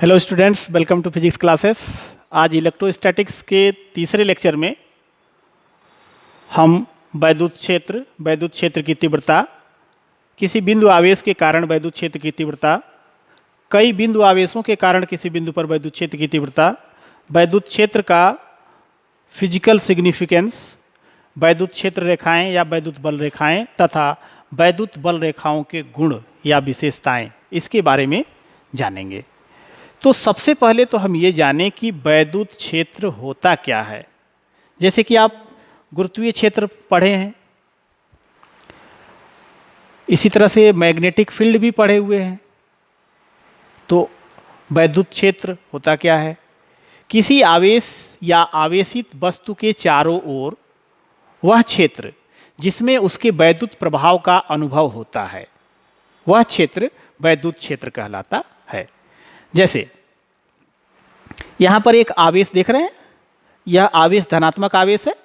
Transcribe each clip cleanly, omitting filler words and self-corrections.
Hello students, welcome to physics classes. आज electrostatics के तीसरे लेक्चर में हम वैद्युत क्षेत्र की तीव्रता, किसी बिंदु आवेश के कारण वैद्युत क्षेत्र की तीव्रता, कई बिंदु आवेशों के कारण किसी बिंदु पर वैद्युत क्षेत्र की तीव्रता, वैद्युत क्षेत्र का फिजिकल सिग्निफिकेंस, वैद्युत क्षेत्र रेखाएं या वैद्युत बल रेखाएं तथा वैद्युत बल रेखाओं के गुण या विशेषताएं, इसके बारे में जानेंगे। तो सबसे पहले तो हम ये जानें कि वैद्युत क्षेत्र होता क्या है। जैसे कि आप गुरुत्वीय क्षेत्र पढ़े हैं, इसी तरह से मैग्नेटिक फील्ड भी पढ़े हुए हैं। तो वैद्युत क्षेत्र होता क्या है? किसी आवेश या आवेशित वस्तु के चारों ओर वह क्षेत्र जिसमें उसके वैद्युत प्रभाव का अनुभव होता है, वह क्षेत्र वैद्युत क्षेत्र कहलाता है। जैसे यहां पर एक आवेश देख रहे हैं, यह आवेश धनात्मक आवेश है,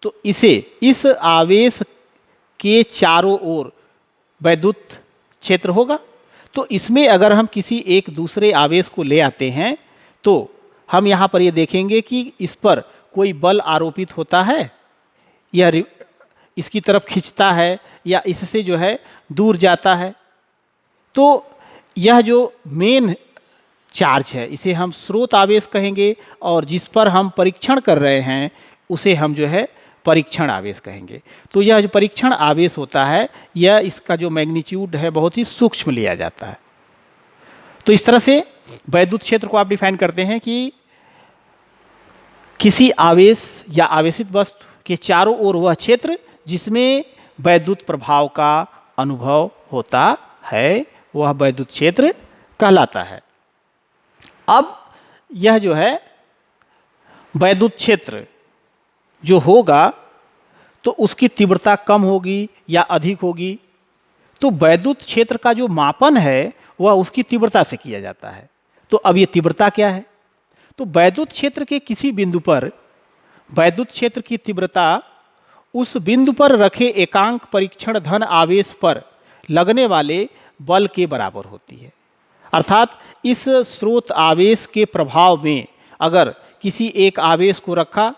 तो इस आवेश के चारों ओर वैद्युत क्षेत्र होगा। तो इसमें अगर हम किसी एक दूसरे आवेश को ले आते हैं तो हम यहां पर ये देखेंगे कि इस पर कोई बल आरोपित होता है, यह इसकी तरफ खींचता है या इससे जो है दूर जाता है। तो यह जो मेन चार्ज है, इसे हम स्रोत आवेश कहेंगे, और जिस पर हम परीक्षण कर रहे हैं उसे हम जो है परीक्षण आवेश कहेंगे। तो यह जो परीक्षण आवेश होता है, यह इसका जो मैग्नीट्यूड है बहुत ही सूक्ष्म लिया जाता है। तो इस तरह से वैद्युत क्षेत्र को आप डिफाइन करते हैं कि किसी आवेश या आवेशित वस्तु के चारों ओर वह क्षेत्र जिसमें वैद्युत प्रभाव का अनुभव होता है, वह वैद्युत क्षेत्र कहलाता है। अब यह जो है वैद्युत क्षेत्र जो होगा तो उसकी तीव्रता कम होगी या अधिक होगी। तो वैद्युत क्षेत्र का जो मापन है वह उसकी तीव्रता से किया जाता है। तो अब ये तीव्रता क्या है? तो वैद्युत क्षेत्र के किसी बिंदु पर वैद्युत क्षेत्र की तीव्रता उस बिंदु पर रखे एकांक परीक्षण धन आवेश पर लगने वाले बल के बराबर होती है। अर्थात इस स्रोत आवेश के प्रभाव में अगर किसी एक आवेश को रखा,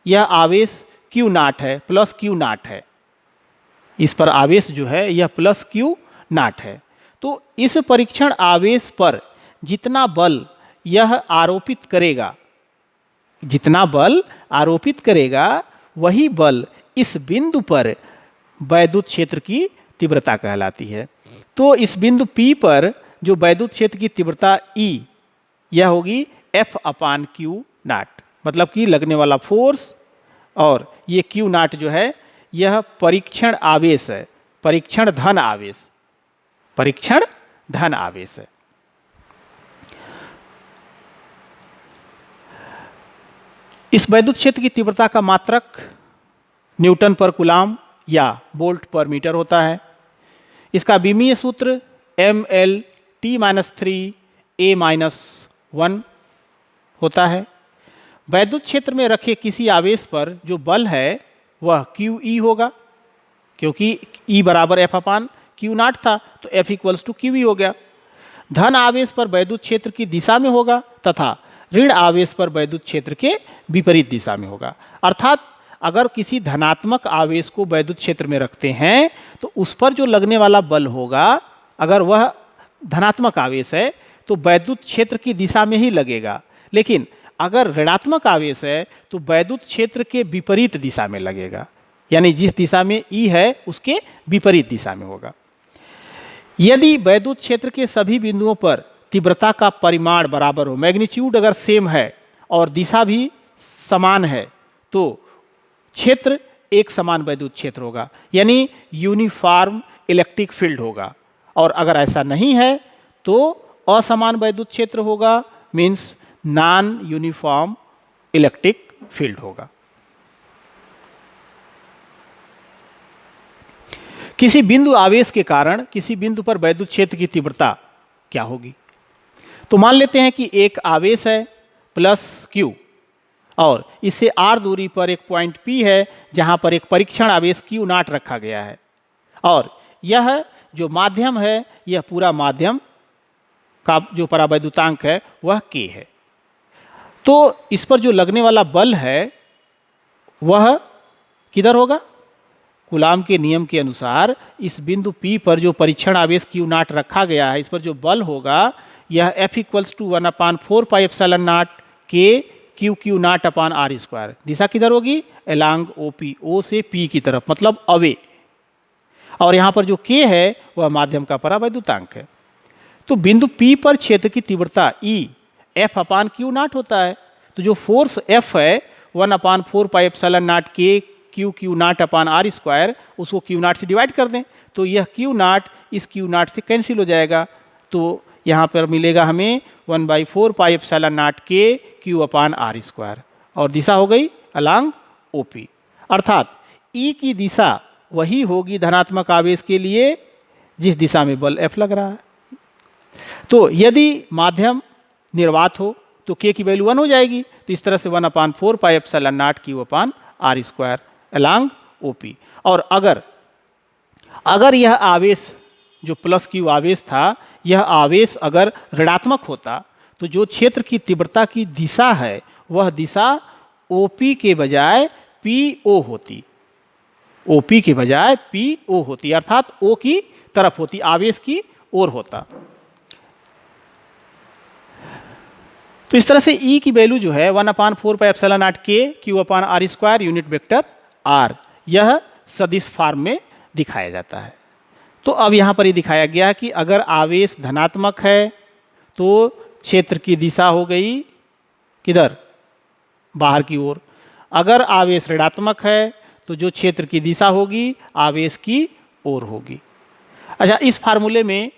यह आवेश Q नाट है, प्लस Q नाट है, इस पर आवेश जो है यह प्लस Q नाट है। तो इस परीक्षण आवेश पर जितना बल यह आरोपित करेगा, जितना बल आरोपित करेगा, वही बल इस बिंदु पर वैद्युत क्षेत्र की तीव्रता कहलाती है। तो इस बिंदु P पर जो वैद्युत क्षेत्र की तीव्रता E, यह होगी F/Q नाट, मतलब कि लगने वाला फोर्स, और ये Q नाट जो है यह परीक्षण आवेश है, परीक्षण धन आवेश है। इस वैद्युत क्षेत्र की तीव्रता का मात्रक न्यूटन पर कूलाम या वोल्ट पर मीटर होता है। इसका विमीय सूत्र mL/T-3A-1 होता है। वैद्युत क्षेत्र में रखे किसी आवेश पर जो बल है वह QE होगा, क्योंकि E बराबर F/Q नाट था, तो F = QE हो गया। धन आवेश पर वैद्युत क्षेत्र की दिशा में होगा तथा ऋण आवेश पर वैद्युत क्षेत्र के विपरीत दिशा में होगा। अर्थात अगर किसी धनात्मक आवेश को वैद्युत क्षेत्र में रखते हैं तो उस पर जो लगने वाला बल होगा, अगर वह धनात्मक आवेश है तो वैद्युत क्षेत्र की दिशा में ही लगेगा, लेकिन अगर ऋणात्मक आवेश है तो वैद्युत क्षेत्र के विपरीत दिशा में लगेगा, यानी जिस दिशा में E है उसके विपरीत दिशा में होगा। यदि वैद्युत क्षेत्र के सभी बिंदुओं पर तीव्रता का परिमाण बराबर हो, मैग्नीट्यूड अगर सेम है और दिशा भी समान है, तो क्षेत्र एक समान वैद्युत क्षेत्र होगा, यानी यूनिफॉर्म इलेक्ट्रिक फील्ड होगा। और अगर ऐसा नहीं है तो असमान वैद्युत क्षेत्र होगा, means non uniform electric field होगा। किसी बिंदु आवेश के कारण किसी बिंदु पर वैद्युत क्षेत्र की तीव्रता क्या होगी? तो मान लेते हैं कि एक आवेश है प्लस Q, और इससे R दूरी पर एक पॉइंट P है जहां पर एक परीक्षण आवेश Q नाट रखा गया है, और यह जो माध्यम है यह पूरा माध्यम का जो परावैद्युतांक है वह k है। तो इस पर जो लगने वाला बल है वह किधर होगा? कूलाम के नियम के अनुसार इस बिंदु P पर जो परीक्षण आवेश Q नॉट रखा गया है, इस पर जो बल होगा यह F equals to 1/4 pi epsilon not K Q not upon R square. दिशा किधर होगी? अलोंग OP, O से P की तरफ, मतलब अवे। और यहाँ पर जो K है वह माध्यम का परावैद्युतांक है। तो बिंदु P पर क्षेत्र की तीव्रता E F upon Q not होता है। तो जो फोर्स F है 1/4 pi epsilon not K Q not upon R square, उसको Q नॉट से डिवाइड कर दें तो यह Q नॉट इस Q नॉट से कैंसिल हो जाएगा। तो यहाँ पर मिलेगा हमें 1/4 pi epsilon not K Q upon R square, और दिशा हो गई अलोंग OP। अर्थात E की दिशा वही होगी धनात्मक आवेश के लिए जिस दिशा में बल F लग रहा है। तो यदि माध्यम निर्वात हो तो K की वैल्यू 1 हो जाएगी। तो इस तरह से 1/4 pi epsilon not Q upon R square along OP। और अगर यह आवेश जो प्लस Q आवेश था, यह आवेश अगर ऋणात्मक होता तो जो क्षेत्र की तीव्रता की दिशा है वह दिशा OP के बजाय PO होती, OP के बजाय PO होती, अर्थात O की तरफ होती, आवेश की ओर होता। तो इस तरह से E की वैल्यू जो है 1/4 pi epsilon not K Q upon R square unit vector R, यह सदिश फॉर्म में दिखाया जाता है। तो अब यहाँ पर ये दिखाया गया कि अगर आवेश धनात्मक है तो क्षेत्र की दिशा हो गई किधर? बाहर की ओर। अगर आवेश ऋणात्मक है तो जो क्षेत्र की दिशा होगी आवेश की ओर होगी। अच्छा, इस फार्मूले में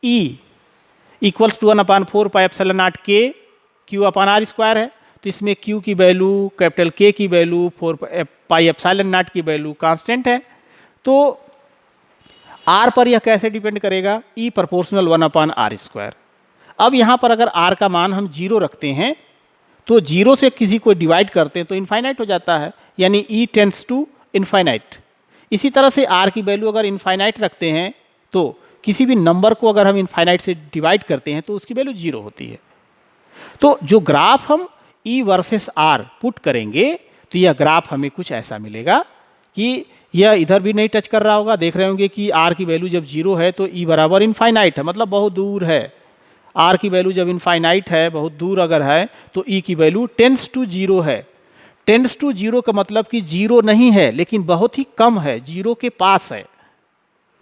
E equals to 1/4 pi epsilon not K Q upon R square है। तो इसमें Q की वैल्यू, कैपिटल K की वैल्यू, 4 पाई एप्सिलॉन नॉट की वैल्यू कांस्टेंट है। तो R पर यह कैसे डिपेंड करेगा? E proportional 1/R square. अब यहाँ पर अगर R का मान हम 0 रखते हैं तो 0 से किसी को डिवाइड करते हैं तो इनफाइनाइट हो जाता है, यानी E टेंड्स टू इनफाइनाइट। इसी तरह से R की वैल्यू अगर इनफाइनाइट रखते हैं तो किसी भी नंबर को अगर हम इनफाइनाइट से डिवाइड करते हैं तो उसकी वैल्यू 0 होती है। तो जो ग्राफ हम E वर्सेस R पुट करेंगे तो यह ग्राफ हमें कुछ ऐसा मिलेगा कि यह इधर भी नहीं टच कर रहा होगा। देख रहे होंगे कि R की वैल्यू जब 0 है तो E बराबर इनफाइनाइट है, मतलब बहुत दूर है। R की वैल्यू जब इनफाइनाइट है, बहुत दूर अगर है, तो E की वैल्यू टेंड्स टू 0 है। टेंड्स टू 0 का मतलब कि 0 नहीं है लेकिन बहुत ही कम है, 0 के पास है।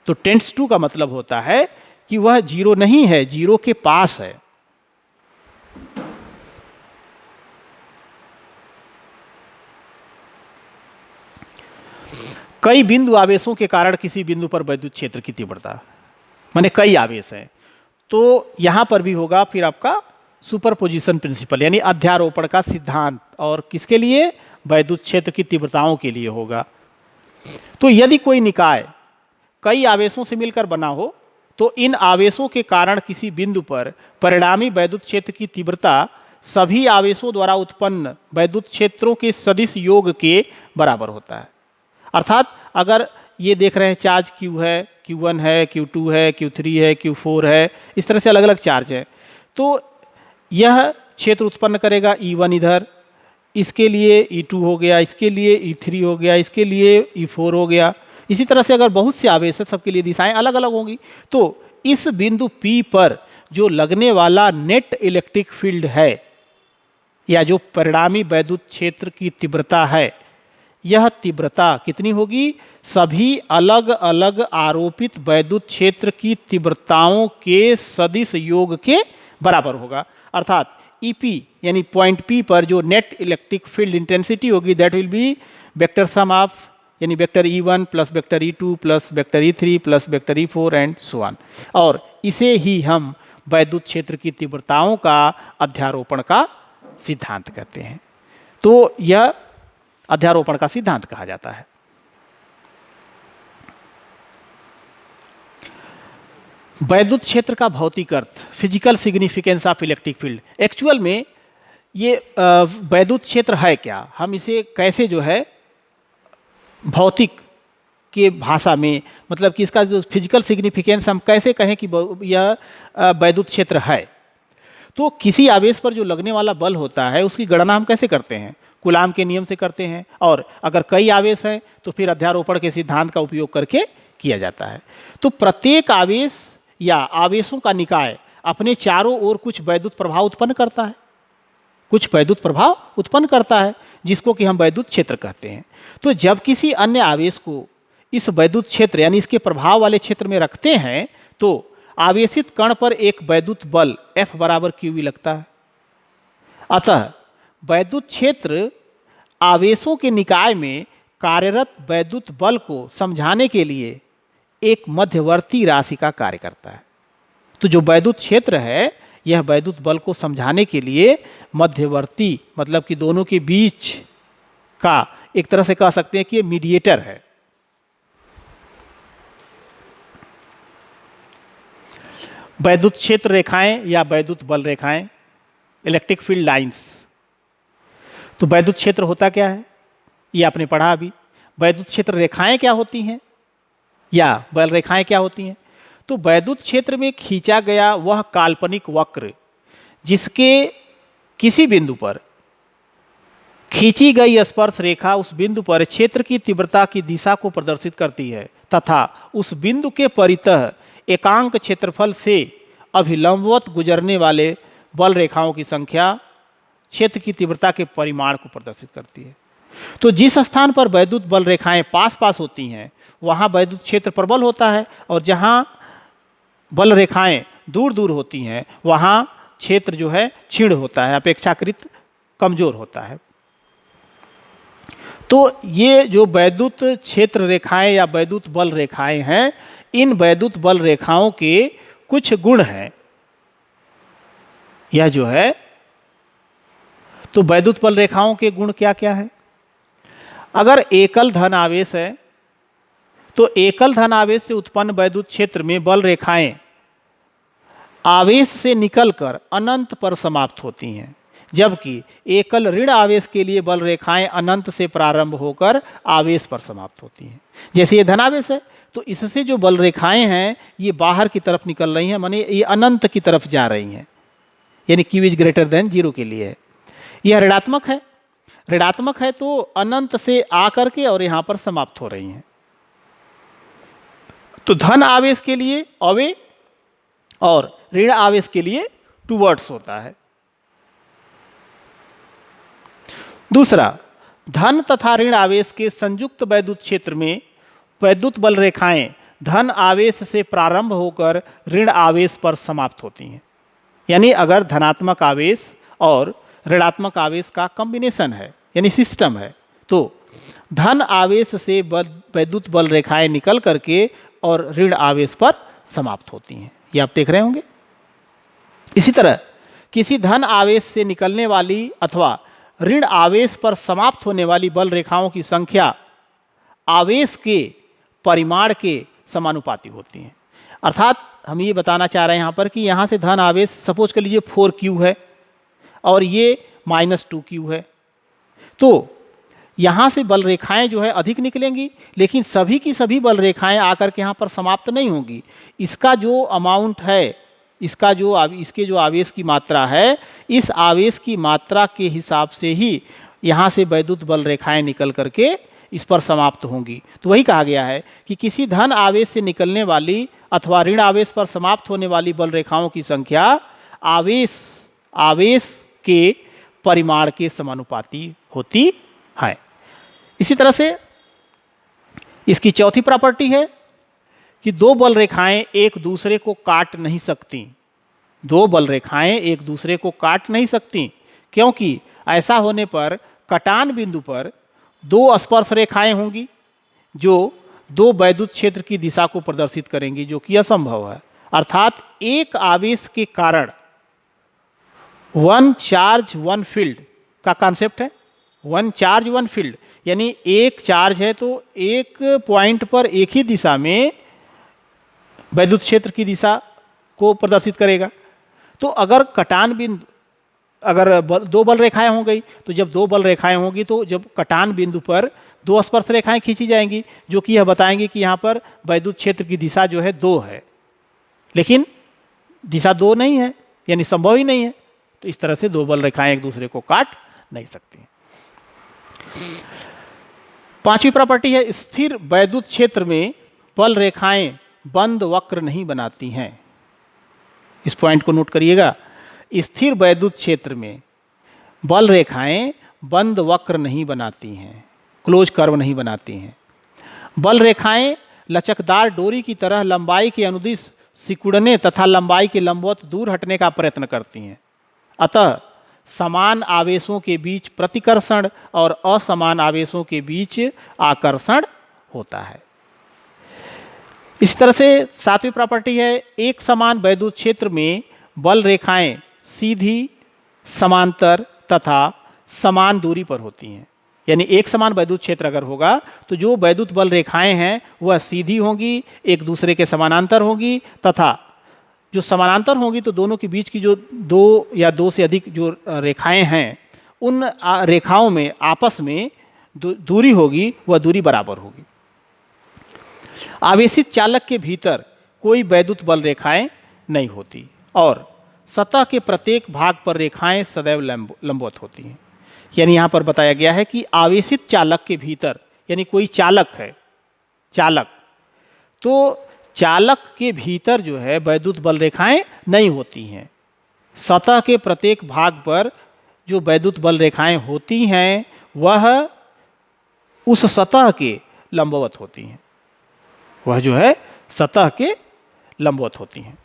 तो टेंड्स टू का मतलब होता है कि वह 0 नहीं है, 0 के पास है। कई बिंदु आवेशों के कारण किसी बिंदु पर विद्युत क्षेत्र की तीव्रता, माने कई आवेश हैं, तो यहां पर भी होगा फिर आपका सुपरपोजिशन प्रिंसिपल, यानी अध्यारोपण का सिद्धांत। और किसके लिए? विद्युत क्षेत्र की तीव्रताओं के लिए होगा। तो यदि कोई निकाय कई आवेशों से मिलकर बना हो तो इन आवेशों के कारण किसी बिंदु पर परिणामी विद्युत क्षेत्र की तीव्रता सभी आवेशों द्वारा उत्पन्न विद्युत क्षेत्रों के सदिश योग के बराबर होता है। अर्थात अगर ये देख रहे हैं चार्ज Q है, Q1 है, Q2 है, Q3 है, Q4 है, इस तरह से अलग अलग चार्ज है, तो यह क्षेत्र उत्पन्न करेगा E1 इधर, इसके लिए E2 हो गया, इसके लिए E3 हो गया, इसके लिए E4 हो गया। इसी तरह से अगर बहुत से आवेश है, सबके लिए दिशाएं अलग अलग होंगी। तो इस बिंदु P पर जो लगने वाला नेट इलेक्ट्रिक फील्ड है या जो परिणामी विद्युत क्षेत्र की तीव्रता है, यह तीव्रता कितनी होगी? सभी अलग अलग आरोपित विद्युत क्षेत्र की तीव्रताओं के सदिश योग के बराबर होगा। अर्थात EP यानी पॉइंट P पर जो नेट इलेक्ट्रिक फील्ड इंटेंसिटी होगी that will be vector sum of, यानी vector E1 plus vector E2 plus vector E3 plus vector E4 and so on. और इसे ही हम विद्युत क्षेत्र की तीव्रताओं का अध्यारोपण का सिद्धांत कहते हैं। तो यह अध्यारोपण का सिद्धांत कहा जाता है। विद्युत क्षेत्र का भौतिक अर्थ, physical significance of electric field. Actual में ये विद्युत क्षेत्र है क्या, हम इसे कैसे जो है भौतिक के भाषा में, मतलब कि इसका जो फिजिकल सिग्निफिकेंस हम कैसे कहें कि यह वैद्युत क्षेत्र है। तो किसी आवेश पर जो लगने वाला बल होता है उसकी गणना हम कैसे करते हैं? कूलाम के नियम से करते हैं, और अगर कई आवेश हैं तो फिर अध्यारोपण के सिद्धांत का उपयोग करके किया जाता है। तो प्रत्येक आवेश या आवेशों का निकाय अपने चारों ओर कुछ वैद्युत प्रभाव उत्पन्न करता है, कुछ वैद्युत प्रभाव उत्पन्न करता है, जिसको कि हम वैद्युत क्षेत्र कहते हैं। तो जब किसी अन्य आवेश को इस वैद्युत क्षेत्र यानी इसके प्रभाव वाले क्षेत्र में रखते हैं तो आवेशित कण पर एक वैद्युत बल F बराबर QE लगता है। अतः वैद्युत क्षेत्र आवेशों के निकाय में कार्यरत वैद्युत बल को समझाने के लिए एक मध्यवर्ती राशि का कार्य करता है। तो जो वैद्युत क्षेत्र है यह वैद्युत बल को समझाने के लिए मध्यवर्ती, मतलब कि दोनों के बीच का, एक तरह से कह सकते हैं कि मीडिएटर है। वैद्युत क्षेत्र रेखाएं या वैद्युत बल रेखाएं, इलेक्ट्रिक फील्ड लाइंस। तो वैद्युत क्षेत्र होता क्या है ये आपने पढ़ा अभी। वैद्युत क्षेत्र रेखाएं क्या होती हैं या बल रेखाएं क्या होती हैं? तो वैद्युत क्षेत्र में खींचा गया वह काल्पनिक वक्र जिसके किसी बिंदु पर खींची गई स्पर्श रेखा उस बिंदु पर क्षेत्र की तीव्रता की दिशा को प्रदर्शित करती है तथा उस बिंदु के परितः एकांक क्षेत्रफल से अभिलंबवत गुजरने वाले बल रेखाओं की संख्या क्षेत्र की तीव्रता के परिमाण को प्रदर्शित करती है। तो जिस स्थान पर वैद्युत बल रेखाएं पास पास होती हैं वहां वैद्युत क्षेत्र प्रबल होता है, और जहां बल रेखाएं दूर दूर होती हैं वहां क्षेत्र जो है क्षीण होता है, अपेक्षाकृत कमजोर होता है। तो ये जो वैद्युत क्षेत्र रेखाएं या वैद्युत बल रेखाएं हैं, इन वैद्युत बल रेखाओं के कुछ गुण हैं। यह जो है, तो वैद्युत बल रेखाओं के गुण क्या क्या है? अगर एकल धन आवेश है तो एकल धन आवेश से उत्पन्न वैद्युत क्षेत्र में बल रेखाएं आवेश से निकलकर अनंत पर समाप्त होती हैं, जबकि एकल ऋण आवेश के लिए बल रेखाएं अनंत से प्रारंभ होकर आवेश पर समाप्त होती हैं। जैसे ये धनावेश है तो इससे जो बल रेखाएं हैं ये बाहर की तरफ निकल रही हैं, माने ये अनंत की तरफ जा रही हैं, यानी Q इज ग्रेटर देन 0 के लिए है। यह ऋणात्मक है, ऋणात्मक है तो अनंत से आकर के और यहां पर समाप्त हो रही हैं। तो धन आवेश के लिए अवे और ऋण आवेश के लिए टुवर्ड्स होता है। दूसरा, धन तथा ऋण आवेश के संयुक्त वैद्युत क्षेत्र में वैद्युत बल रेखाएं धन आवेश से प्रारंभ होकर ऋण आवेश पर समाप्त होती हैं। यानी अगर धनात्मक आवेश और ऋणात्मक आवेश का कॉम्बिनेशन है यानी सिस्टम है तो धन आवेश से वैद्युत बल रेखाएं निकल करके और ऋण आवेश पर समाप्त होती हैं। ये आप देख रहे होंगे। इसी तरह किसी धन आवेश से निकलने वाली अथवा ऋण आवेश पर समाप्त होने वाली बल रेखाओं की संख्या आवेश के परिमाण के समानुपाती होती हैं। अर्थात हम ये बताना चाह रहे हैं यहाँ पर कि यहाँ से धन आवेश सपोज कर लीजिए 4Q है और ये -2Q है, तो यहाँ से बल रेखाएं जो है अधिक निकलेंगी, लेकिन सभी की सभी बल रेखाएं आकर के यहाँ पर समाप्त नहीं होंगी। इसका जो अमाउंट है, इसके जो आवेश की मात्रा है, इस आवेश की मात्रा के हिसाब से ही यहाँ से वैद्युत बल रेखाएं निकल करके इस पर समाप्त होंगी। तो वही कहा गया है कि किसी धन आवेश से निकलने वाली अथवा ऋण आवेश पर समाप्त होने वाली बल रेखाओं की संख्या आवेश के परिमाण के समानुपाती होती है। इसी तरह से इसकी चौथी प्रॉपर्टी है कि दो बल रेखाएं एक दूसरे को काट नहीं सकती। दो बल रेखाएं एक दूसरे को काट नहीं सकती, क्योंकि ऐसा होने पर कटान बिंदु पर दो स्पर्श रेखाएं होंगी जो दो वैद्युत क्षेत्र की दिशा को प्रदर्शित करेंगी, जो कि असंभव है। अर्थात एक आवेश के कारण वन चार्ज वन फील्ड का कॉन्सेप्ट है। वन चार्ज वन फील्ड यानी एक चार्ज है तो एक पॉइंट पर एक ही दिशा में वैद्युत क्षेत्र की दिशा को प्रदर्शित करेगा। तो अगर कटान बिंदु अगर दो बल रेखाएं हो गई, तो जब दो बल रेखाएं होंगी तो जब कटान बिंदु पर दो स्पर्श रेखाएं खींची जाएंगी, जो कि यह बताएंगी कि यहाँ पर वैद्युत क्षेत्र की दिशा जो है दो है, लेकिन दिशा दो नहीं है, यानी संभव ही नहीं है। तो इस तरह से दो बल रेखाएं एक दूसरे को काट नहीं सकती। पांचवी प्रॉपर्टी है, स्थिर वैद्युत क्षेत्र में बल रेखाएं बंद वक्र नहीं बनाती हैं। इस पॉइंट को नोट करिएगा, स्थिर वैद्युत क्षेत्र में बल रेखाएं बंद वक्र नहीं बनाती हैं, क्लोज कर्व नहीं बनाती हैं। बल रेखाएं लचकदार डोरी की तरह लंबाई के अनुदिश सिकुड़ने तथा लंबाई के लंबवत दूर हटने का प्रयत्न करती हैं। अतः समान आवेशों के बीच प्रतिकर्षण और असमान आवेशों के बीच आकर्षण होता है। इस तरह से सातवीं प्रॉपर्टी है, एक समान वैद्युत क्षेत्र में बल रेखाएं सीधी, समांतर तथा समान दूरी पर होती हैं। यानी एक समान वैद्युत क्षेत्र अगर होगा तो जो वैद्युत बल रेखाएं हैं वह सीधी होंगी, एक दूसरे के समानांतर होंगी, तथा जो समानांतर होंगी तो दोनों के बीच की जो दो या दो से अधिक जो रेखाएं हैं उन रेखाओं में आपस में दूरी होगी, वह दूरी बराबर होगी। आवेशित चालक के भीतर कोई वैद्युत बल रेखाएं नहीं होती और सतह के प्रत्येक भाग पर रेखाएं सदैव लंबवत होती हैं। यानी यहाँ पर बताया गया है कि आवेशित चालक के भीतर, यानी कोई चालक है, चालक, तो चालक के भीतर जो है वैद्युत बल रेखाएं नहीं होती हैं। सतह के प्रत्येक भाग पर जो वैद्युत बल रेखाएं होती हैं वह उस सतह के लंबवत होती हैं, वह जो है सतह के लंबवत होती हैं।